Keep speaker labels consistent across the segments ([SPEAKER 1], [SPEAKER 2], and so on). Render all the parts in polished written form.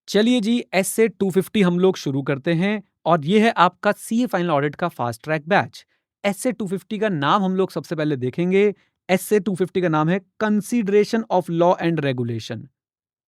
[SPEAKER 1] चलिए जी, एसए 250 हम लोग शुरू करते हैं और ये है आपका सीए फाइनल ऑडिट का फास्ट ट्रैक बैच। एसए 250 का नाम हम लोग सबसे पहले देखेंगे। एसए 250 का नाम है consideration of law and regulation.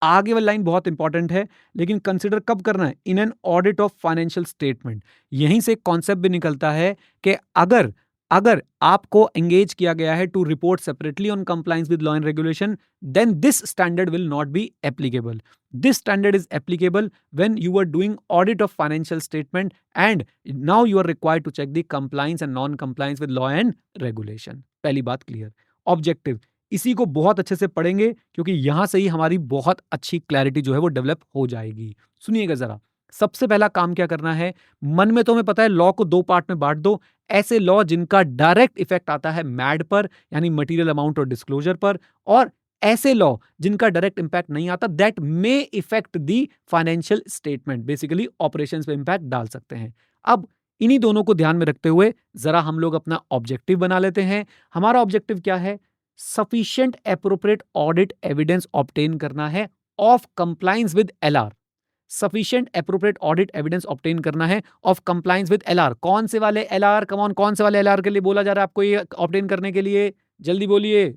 [SPEAKER 1] आगे वाली लाइन बहुत इंपॉर्टेंट है, लेकिन कंसिडर कब करना है? In an audit of financial statement. यहीं से एक कॉन्सेप्ट भी निकलता है कि अगर अगर आपको एंगेज किया गया है to report separately on compliance with law and regulation, then this standard will not be applicable. This standard is applicable when you are doing audit of financial statement and now you are required to check the compliance and non-compliance with law and regulation. पहली बात clear. Objective, इसी को बहुत अच्छे से पढ़ेंगे क्योंकि यहां से ही हमारी बहुत अच्छी क्लैरिटी जो है वो डेवलप हो जाएगी. सुनिएगा जरा. सबसे पहला काम क्या करना है? मन में तो हमें पता है लॉ को दो पार्ट में बांट दो. ऐसे लॉ जिनका डायरेक्ट इफेक्ट आता है मैड पर यानी मटेरियल अमाउंट और डिस्क्लोजर पर, और ऐसे लॉ जिनका डायरेक्ट इंपैक्ट नहीं आता that may effect the financial statement, basically operations पे इंपैक्ट डाल सकते हैं. अब इन्हीं दोनों को ध्यान में रखते हुए जरा हम लोग अपना ऑब्जेक्टिव बना लेते हैं. हमारा ऑब्जेक्टिव क्या है? Sufficient appropriate audit evidence obtain करना है of compliance with LR. Sufficient appropriate audit evidence obtain करना है ऑफ कंप्लायंस विद एलआर. कौन से वाले एलआर? कम ऑन, कौन से वाले एलआर के लिए बोला जा रहा है आपको ये ऑब्टेन करने के लिए? जल्दी बोलिए.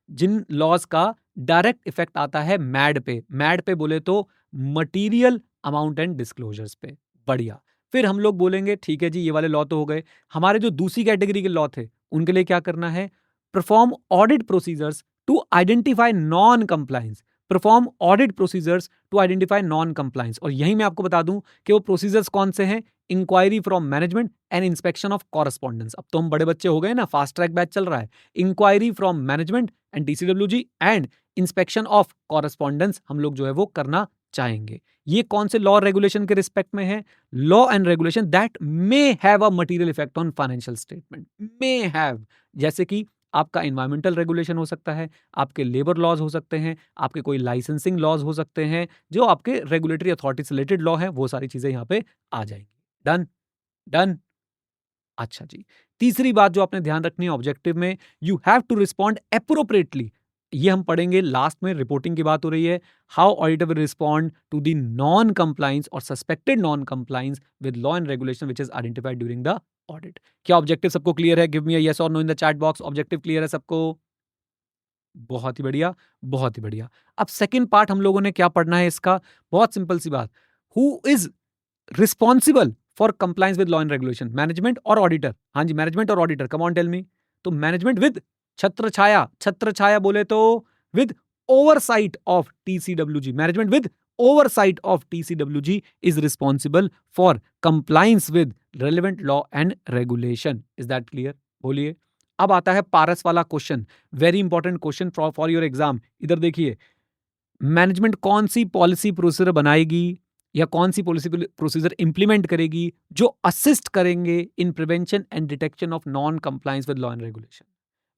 [SPEAKER 1] जिन लॉज का डायरेक्ट इफेक्ट आता है मैड पे. मैड पे बोले तो मटेरियल अमाउंट एंड डिस्क्लोजर्स पे. बढ़िया. फिर हम लोग बोलेंगे ठीक है जी, ये वाले लॉ तो हो गए. हमारे जो दूसरी कैटेगरी के लॉ थे उनके लिए क्या करना है? Perform audit procedures to identify non compliance. Perform audit procedures to identify non compliance. और यही मैं आपको बता दूं कि वो प्रोसीजर्स कौन से हैं. Inquiry from management and inspection of correspondence. अब तो हम बड़े बच्चे हो गए ना, फास्ट ट्रैक बैच चल रहा है. Inquiry from management and TCWG and inspection of correspondence हम लोग जो है वो करना चाहेंगे. ये कौन से लॉ रेगुलेशन के रिस्पेक्ट में है? Law and regulation that may have a material effect on financial statement. May have, जैसे कि आपका एनवायरमेंटल रेगुलेशन हो सकता है, आपके लेबर लॉज हो सकते हैं, आपके कोई लाइसेंसिंग लॉज हो सकते हैं, जो आपके रेगुलेटरी अथॉरिटी से रिलेटेड लॉ है, वो सारी चीजें यहाँ पे आ जाएंगी. डन. डन. अच्छा जी. तीसरी बात जो आपने ध्यान रखनी है ऑब्जेक्टिव में, you have to respond appropriately. ये हम पढ़ेंगे लास्ट में. रिपोर्टिंग की बात हो रही है. How auditor will respond to the non compliance और suspected non compliance with law and regulation which is identified during the audit. क्या ऑब्जेक्टिव सबको क्लियर है? गिव मी अ यस और no in the chat box. Objective clear है सबको? बहुत ही बढ़िया. बहुत ही बढ़िया. अब सेकंड पार्ट हम लोगों ने क्या पढ़ना है इसका? बहुत सिंपल सी बात. Who is responsible for compliance with law and regulation? Management और ऑडिटर. हाँ जी, मैनेजमेंट और auditor. Come on tell me. तो मैनेजमेंट विद छत्र छाया. छत्र छाया बोले तो with oversight of TCWG. Management with oversight of TCWG is responsible for compliance with relevant law and regulation. Is that clear? बोलिए. अब आता है पारस वाला question. Very important question for your exam. इधर देखिए. मैनेजमेंट कौन सी पॉलिसी प्रोसीजर बनाएगी या कौन सी पॉलिसी प्रोसीजर इंप्लीमेंट करेगी जो असिस्ट करेंगे इन prevention and detection of non compliance with law and regulation?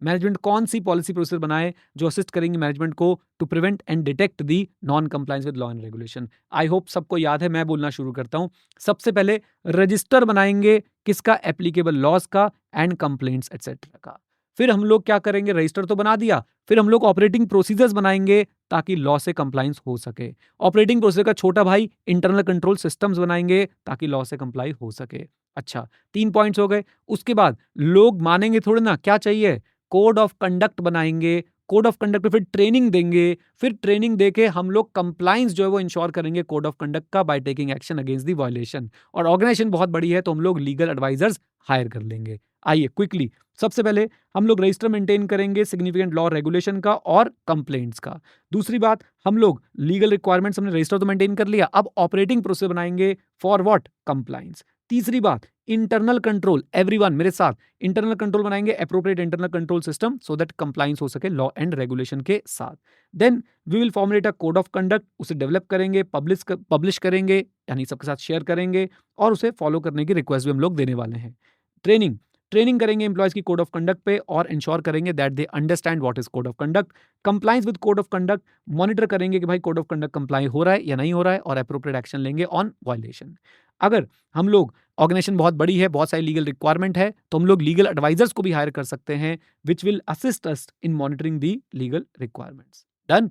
[SPEAKER 1] Management कौन सी पॉलिसी प्रोसीजर बनाए जो असिस्ट करेंगे मैनेजमेंट को to prevent and detect the non compliance with law and regulation? I hope सबको याद है. मैं बोलना शुरू करता हूं. सबसे पहले रजिस्टर बनाएंगे किसका? एप्लीकेबल लॉज का एंड कंप्लेंट्स एटसेट्रा का. फिर हम लोग क्या करेंगे? रजिस्टर तो बना दिया. फिर हम लोग ऑपरेटिंग प्रोसीजर्स बनाएंगे ताकि लॉ से कंप्लायंस हो सके. ऑपरेटिंग प्रोसीजर का छोटा भाई इंटरनल कंट्रोल सिस्टम्स बनाएंगे ताकि लॉ से कंप्लाई हो सके. अच्छा, 3 पॉइंट्स हो गए. उसके बाद लोग मानेंगे थोड़े ना, क्या चाहिए? कोड ऑफ कंडक्ट बनाएंगे. कोड ऑफ कंडक्ट पे फिर ट्रेनिंग देंगे. फिर ट्रेनिंग देके हम लोग कंप्लायंस जो है वो इंश्योर करेंगे कोड ऑफ कंडक्ट का by taking action against the violation. और ऑर्गेनाइजेशन बहुत बड़ी है तो हम लोग लीगल एडवाइजर्स हायर कर लेंगे. आइए क्विकली. सबसे पहले हम लोग रजिस्टर मेंटेन करेंगे सिग्निफिकेंट लॉ रेगुलेशन का और कंप्लेंट्स का. दूसरी बात, हम लोग लीगल रिक्वायरमेंट्स, हमने रजिस्टर तो मेंटेन कर लिया, अब ऑपरेटिंग प्रोसीजर बनाएंगे फॉर व्हाट? कंप्लायंस. तीसरी बात, इंटरनल कंट्रोल. एवरीवन मेरे साथ. इंटरनल कंट्रोल बनाएंगे, appropriate internal control system so that compliance हो सके लॉ एंड रेगुलेशन के साथ. Then we will formulate a code of conduct. उसे डेवलप करेंगे, पब्लिश करेंगे यानी सबके साथ शेयर करेंगे और उसे फॉलो करने की रिक्वेस्ट भी हम लोग देने वाले हैं. ट्रेनिंग. ट्रेनिंग करेंगे एम्प्लॉयज की कोड ऑफ कंडक्ट पे और इंश्योर करेंगे that they understand what is code of conduct. Compliance with code of conduct. Monitor करेंगे कि भाई कोड ऑफ कंडक्ट कंप्लाई हो रहा है या नहीं हो रहा है और एप्रोप्रिएट एक्शन लेंगे ऑन वायलेशन. अगर हम लोग, ऑर्गेनाइजेशन बहुत बड़ी है, बहुत सारी लीगल रिक्वायरमेंट है, तो हम लोग लीगल एडवाइजर्स को भी हायर कर सकते हैं which will assist us in monitoring the legal requirements. Done.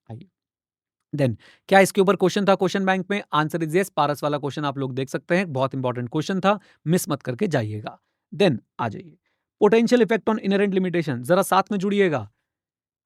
[SPEAKER 1] आइए देन क्या इसके ऊपर क्वेश्चन था क्वेश्चन बैंक में? Answer is yes. पारस वाला क्वेश्चन आप लोग देख सकते हैं, बहुत इंपॉर्टेंट क्वेश्चन था, मिस मत करके जाइएगा। देन आ जाइए potential effect on inherent limitation, जरा साथ में जुड़िएगा।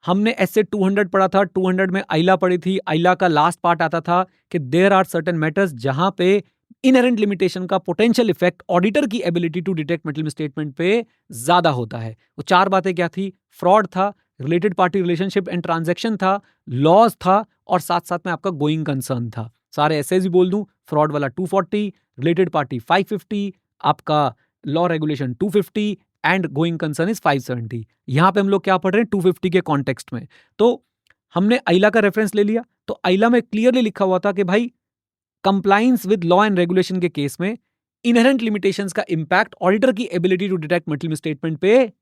[SPEAKER 1] हमने ऐसे 200 पढ़ा था, 200 में आइला पढ़ी थी। आइला का लास्ट पार्ट आता था कि देयर आर सर्टेन मैटर्स जहां पे इनहेरेंट लिमिटेशन का पोटेंशियल इफेक्ट ऑडिटर की ability to detect material statement पे ज्यादा होता है। वो चार बातें क्या थी? फ्रॉड था, related party relationship and transaction था, लॉज था, और साथ साथ में आपका गोइंग कंसर्न था। सारे ऐसे ही बोल दूं, फ्रॉड वाला 240, रिलेटेड पार्टी 550, आपका law regulation 250 and going concern is 570। यहां पे हम लोग क्या पढ़ रहे हैं? 250 के कॉन्टेक्स्ट में। तो हमने आइला का रेफरेंस ले लिया, तो आइला में क्लियरली लिखा हुआ था कि भाई compliance with law and regulation के केस में इनहेरेंट लिमिटेशंस का इंपैक्ट ऑडिटर की ability to detect material statement पे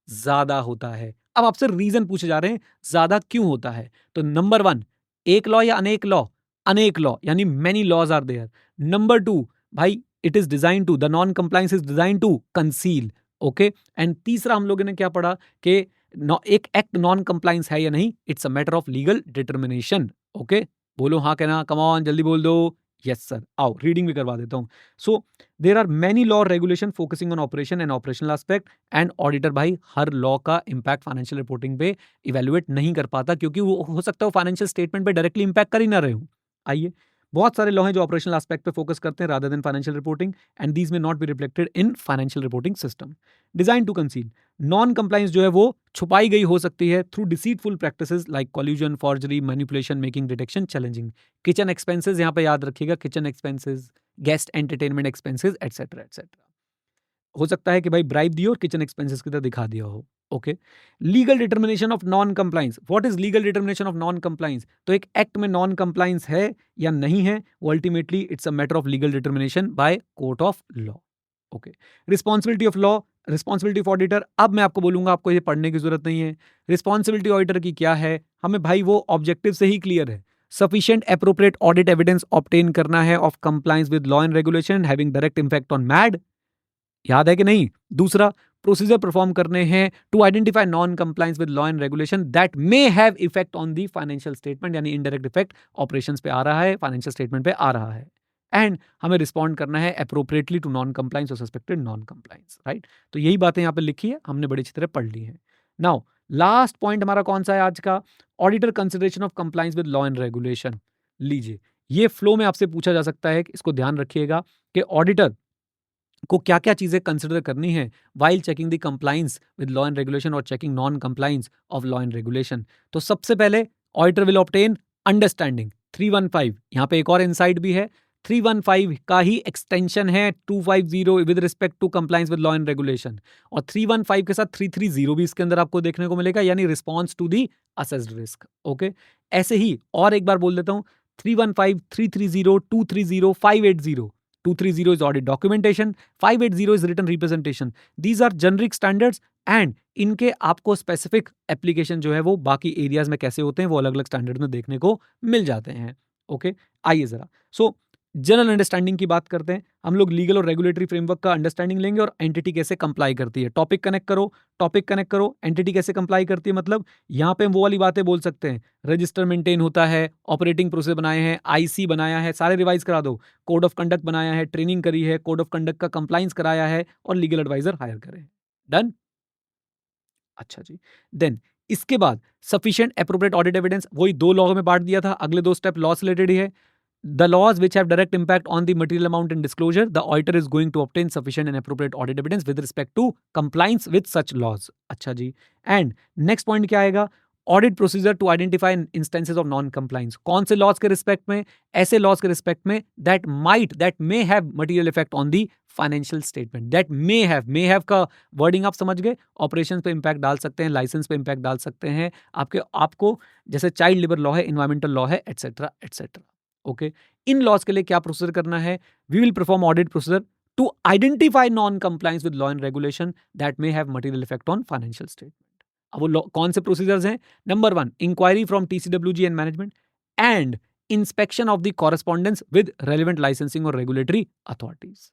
[SPEAKER 1] ज्यादा होता है। अब आपसे रीजन पूछे जा रहे हैं ज्यादा क्यों होता है, तो नंबर 1, एक लॉ या अनेक लॉ? अनेक लॉ यानी many laws are there. Number 2, भाई it is design to, the non compliance is design to conceal. Okay, and तीसरा हम लोगों ने क्या पढ़ा कि एक एक्ट नॉन कंप्लायंस है या नहीं, it's a matter of legal determination. Okay, बोलो हाँ कहना, कम ऑन जल्दी बोल दो। यस सर, आओ रीडिंग भी करवा देता हूं। So there are many law regulation focusing on operation and operational aspect, and auditor भाई हर लॉ का इंपैक्ट फाइनेंशियल रिपोर्टिंग पे इवेल्युएट नहीं कर पाता, क्योंकि वो हो सकता है फाइनेंशियल स्टेटमेंट पे डायरेक्टली इंपैक्ट कर ही ना रहे हो। आइए, बहुत सारे लॉ हैं जो ऑपरेशनल एस्पेक्ट पे फोकस करते हैं rather than financial reporting, and these may not be reflected in financial reporting system. Design to conceal, non compliance जो है वो छुपाई गई हो सकती है through deceitful practices like collusion, forgery, manipulation, making detection challenging. Kitchen expenses यहां पे याद रखिएगा, kitchen expenses, guest entertainment expenses etcetera etcetera. हो सकता है कि भाई ब्राइब दियो और किचन एक्सपेंसेस की तरह दिखा दिया हो। Okay, legal determination of non compliance, what is legal determination of non compliance? तो एक एक्ट में नॉन कंप्लायंस है या नहीं है, वो ultimately it's a matter of legal determination by court of law. Okay, responsibility of law, responsibility of auditor, अब मैं आपको बोलूंगा, आपको ये पढ़ने की जरूरत नहीं है। रिस्पॉन्सिबिलिटी ऑडिटर की क्या है, हमें भाई वो ऑब्जेक्टिव से ही क्लियर है। Sufficient appropriate audit evidence obtain करना है of compliance with law and regulation having direct impact on mad, याद है कि नहीं? दूसरा, प्रोसीजर परफॉर्म करने हैं to identify non compliance with law and regulation that may have effect on the financial statement, यानी इनडायरेक्ट इफेक्ट ऑपरेशंस पे आ रहा है, फाइनेंशियल स्टेटमेंट पे आ रहा है। एंड हमें रिस्पॉन्ड करना है अप्रोप्रिएटली टू नॉन कंप्लायंस और सस्पेक्टेड नॉन कंप्लायंस, राइट? तो यही बातें यहाँ पे लिखी है, हमने बड़ी अच्छी तरह पढ़ ली है। नाउ लास्ट पॉइंट हमारा कौन सा है आज का? Auditor consideration of compliance with law and regulation. लीजिए, ये फ्लो में आपसे पूछा जा सकता है, इसको ध्यान रखिएगा कि ऑडिटर को क्या क्या चीजें कंसिडर करनी है while checking the compliance with law and regulation और checking non compliance of law and regulation. तो सबसे पहले ऑडिटर विल ऑब्टेन अंडरस्टैंडिंग 315, यहाँ पे एक और इनसाइट भी है, 315 का ही एक्सटेंशन है 250 with respect to compliance with law and regulation, और 315 के साथ 330 भी इसके अंदर आपको देखने को मिलेगा, यानी response to the assessed risk. Okay, ऐसे ही और एक बार बोल देता हूं, 315, 330, 230, 580। 230 is audit documentation, 580 is written representation. These are generic standards and इनके आपको स्पेसिफिक एप्लीकेशन जो है वो बाकी एरियाज में कैसे होते हैं वो अलग अलग स्टैंडर्ड में देखने को मिल जाते हैं। ओके, आइए जरा जनरल अंडरस्टैंडिंग की बात करते हैं। हम लोग लीगल और रेगुलेटरी फ्रेमवर्क का अंडरस्टैंडिंग लेंगे और एंटिटी कैसे कंप्लाई करती है। टॉपिक कनेक्ट करो, एंटिटी कैसे कंप्लाई करती है, मतलब यहाँ पे हम वो वाली बातें बोल सकते हैं, रजिस्टर मेंटेन होता है, ऑपरेटिंग प्रोसेस बनाए हैं, आईसी बनाया है, सारे रिवाइज करा दो, कोड ऑफ कंडक्ट बनाया है, ट्रेनिंग करी है, कोड ऑफ कंडक्ट का कंप्लाइंस कराया है, और लीगल एडवाइजर हायर करे। डन? अच्छा जी। देन इसके बाद सफिशिएंट एप्रोप्रिएट ऑडिट एविडेंस, वही दो लॉ में बांट दिया था, अगले दो स्टेप लॉ से रिलेटेड ही है। The laws which have direct impact on the material amount and disclosure, the auditor is going to obtain sufficient and appropriate audit evidence with respect to compliance with such laws. अच्छा जी। And next point क्या आएगा? Audit procedure to identify instances of non-compliance. कौन से laws के respect में? ऐसे laws के respect में that may have material effect on the financial statement. That may have का wording आप समझ गए? Operations पे impact डाल सकते हैं, license पे impact डाल सकते हैं, आपको जैसे चाइल्ड लेबर लॉ है, इन्वायरमेंटल लॉ है, एटसेट्रा एटसेट्रा। ओके, इन लॉज के लिए क्या प्रोसीजर करना है? We will perform audit procedure to identify non compliance with law and regulation that may have material effect on financial statement. अब वो कौन से प्रोसीजर्स हैं? Number 1, inquiry from TCWG and management and inspection of the correspondence with relevant licensing और regulatory authorities.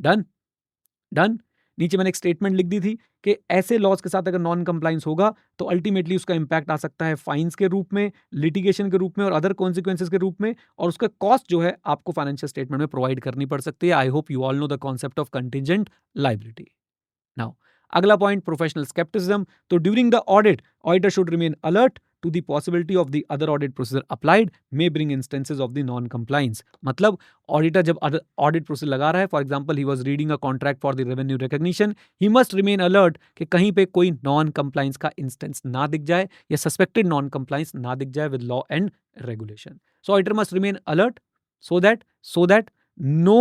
[SPEAKER 1] Done? नीचे मैंने एक statement लिख दी थी कि ऐसे लॉज के साथ अगर नॉन कंप्लाइंस होगा तो अल्टीमेटली उसका इंपैक्ट आ सकता है फाइन्स के रूप में, लिटिगेशन के रूप में और अदर कॉन्सिक्वेंसेज के रूप में, और उसका कॉस्ट जो है आपको फाइनेंशियल स्टेटमेंट में प्रोवाइड करनी पड़ सकती है। I hope you all know the concept of contingent liability. Now अगला पॉइंट, प्रोफेशनल स्केप्टिसिज्म। तो during the audit auditor should remain alert to the possibility of the other audit procedure applied may bring instances of the non compliance। मतलब auditor जब audit process लगा रहा है, for example he was reading a contract for the revenue recognition, he must remain alert कि कहीं पे कोई non compliance का इंस्टेंस ना दिख जाए या सस्पेक्टेड नॉन कंप्लाइंस ना दिख जाए with law and regulation. So auditor must remain alert so that no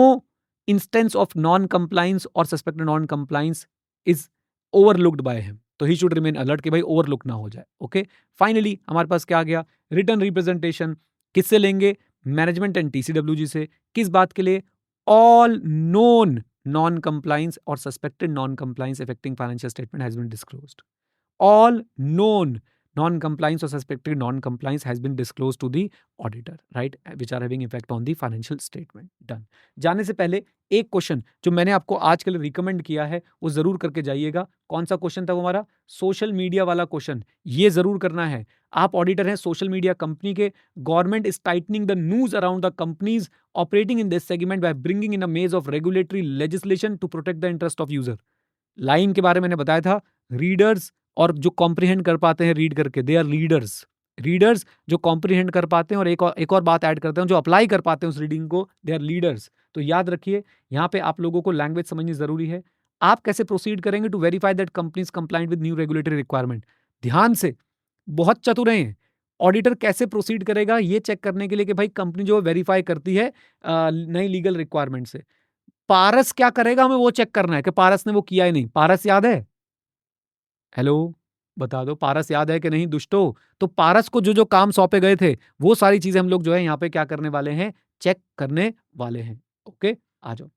[SPEAKER 1] instance of non compliance or suspected non compliance is overlooked by him। तो ही शुड रिमेन अलर्ट कि भाई overlook ना हो जाए। Okay, finally हमारे पास क्या आ गया, written representation. किससे लेंगे, मैनेजमेंट एंड टीसीडब्ल्यूजी से। किस बात के लिए, ऑल नोन नॉन कंप्लाइंस और suspected non compliance affecting financial statement has been disclosed. all known non-compliance or suspected non-compliance has been disclosed to the auditor, right, which are having effect on the financial statement। Done। जाने से पहले एक question जो मैंने आपको आज के लिए रिकमेंड किया है वो जरूर करके जाइएगा। कौन सा क्वेश्चन था वो, हमारा सोशल मीडिया वाला क्वेश्चन। ये जरूर करना है। आप ऑडिटर हैं सोशल मीडिया कंपनी के। Government is tightening the noose around the companies operating in this segment by bringing in a maze of regulatory legislation to protect the interest of user. Line के बारे में मैंने बताया था, readers और जो comprehend कर पाते हैं रीड करके, दे आर रीडर्स। रीडर्स जो कॉम्प्रिहेंड कर पाते हैं, और एक और बात ऐड करते हैं, जो अप्लाई कर पाते हैं उस रीडिंग को, दे आर लीडर्स। तो याद रखिए यहाँ पे आप लोगों को लैंग्वेज समझनी जरूरी है। आप कैसे प्रोसीड करेंगे to verify that company's compliant with new regulatory requirement. ध्यान से, बहुत चतुर हैं। ऑडिटर कैसे प्रोसीड करेगा ये चेक करने के लिए कि भाई कंपनी जो वेरीफाई करती है नई लीगल रिक्वायरमेंट से, पारस क्या करेगा हमें वो चेक करना है कि पारस ने वो किया ही नहीं। पारस याद है? हेलो, बता दो, पारस याद है कि नहीं दुष्टो? तो पारस को जो जो काम सौंपे गए थे वो सारी चीजें हम लोग जो है यहाँ पे क्या करने वाले हैं, चेक करने वाले हैं। ओके, आ जाओ।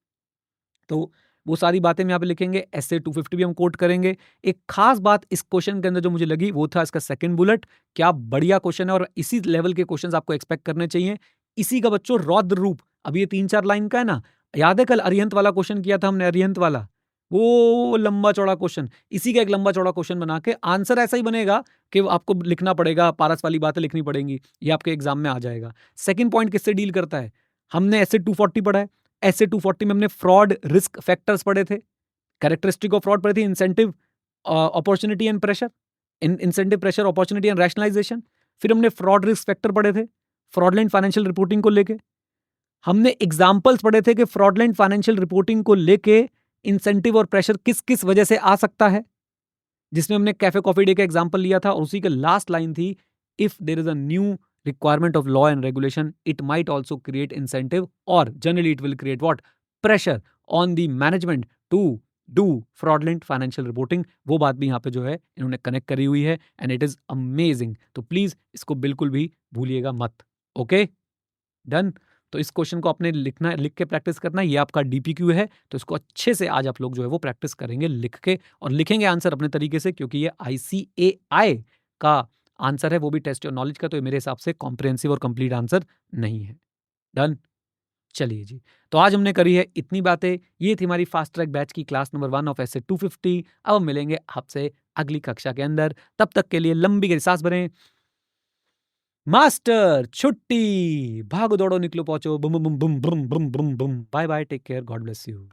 [SPEAKER 1] तो वो सारी बातें हम यहाँ पे लिखेंगे। एसए 250 भी हम कोट करेंगे। एक खास बात इस क्वेश्चन के अंदर जो मुझे लगी वो था इसका सेकंड बुलेट। क्या बढ़िया क्वेश्चन है, और इसी लेवल के क्वेश्चंस आपको एक्सपेक्ट करने चाहिए। इसी का बच्चों रौद्र रूप, अभी ये 3-4 लाइन का है ना। याद है कल अरिहंत वाला क्वेश्चन किया था हमने, अरिहंत वाला, वो लंबा चौड़ा क्वेश्चन, इसी का एक लंबा चौड़ा क्वेश्चन बना के आंसर ऐसा ही बनेगा कि आपको लिखना पड़ेगा, पारस वाली बातें लिखनी पड़ेंगी, ये आपके एग्जाम में आ जाएगा। सेकंड पॉइंट किससे डील करता है, हमने एसए 240 पढ़ा है। एसए 240 में हमने फ्रॉड रिस्क फैक्टर्स पढ़े थे, कैरेक्टरिस्टिक ऑफ फ्रॉड पढ़ी थी, incentive opportunity and pressure, incentive pressure opportunity and rationalization. फिर हमने फ्रॉड रिस्क फैक्टर पढ़े थे फ्रॉडलेंट फाइनेंशियल रिपोर्टिंग को लेके। हमने एग्जाम्पल्स पढ़े थे कि फ्रॉडलेंट फाइनेंशियल रिपोर्टिंग को लेके इंसेंटिव और प्रेशर किस किस वजह से आ सकता है, जिसमें हमने कैफे कॉफी डे का एग्जाम्पल लिया था। और उसी के लास्ट लाइन थी, if there is a new requirement of law and regulation, it might also create incentive or generally it will create what, pressure on the management to do fraudulent financial reporting। वो बात भी यहाँ पे जो है इन्होंने connect करी हुई है and it is amazing। तो प्लीज इसको बिल्कुल भी भूलिएगा मत। Okay, done. तो इस क्वेश्चन को आपने लिखना, लिख के प्रैक्टिस करना है। ये आपका डीपीक्यू है, तो इसको अच्छे से आज आप लोग जो है वो प्रैक्टिस करेंगे लिख के, और लिखेंगे आंसर अपने तरीके से, क्योंकि ये ICAI का आंसर है, वो भी टेस्ट योर नॉलेज का। तो मेरे हिसाब से कॉम्प्रिहेंसिव और कंप्लीट आंसर नहीं है। डन। चलिए जी, तो आज हमने करी है इतनी बातें। ये थी हमारी फास्ट ट्रैक बैच की क्लास नंबर 1 ऑफ एसए 250। अब मिलेंगे आपसे अगली कक्षा के अंदर। तब तक के लिए लंबी गहरी सांस भरें। मास्टर छुट्टी, भागो दौड़ो निकलो पहुंचो, Bum boom boom boom boom boom boom. Bye bye, take care, God bless you.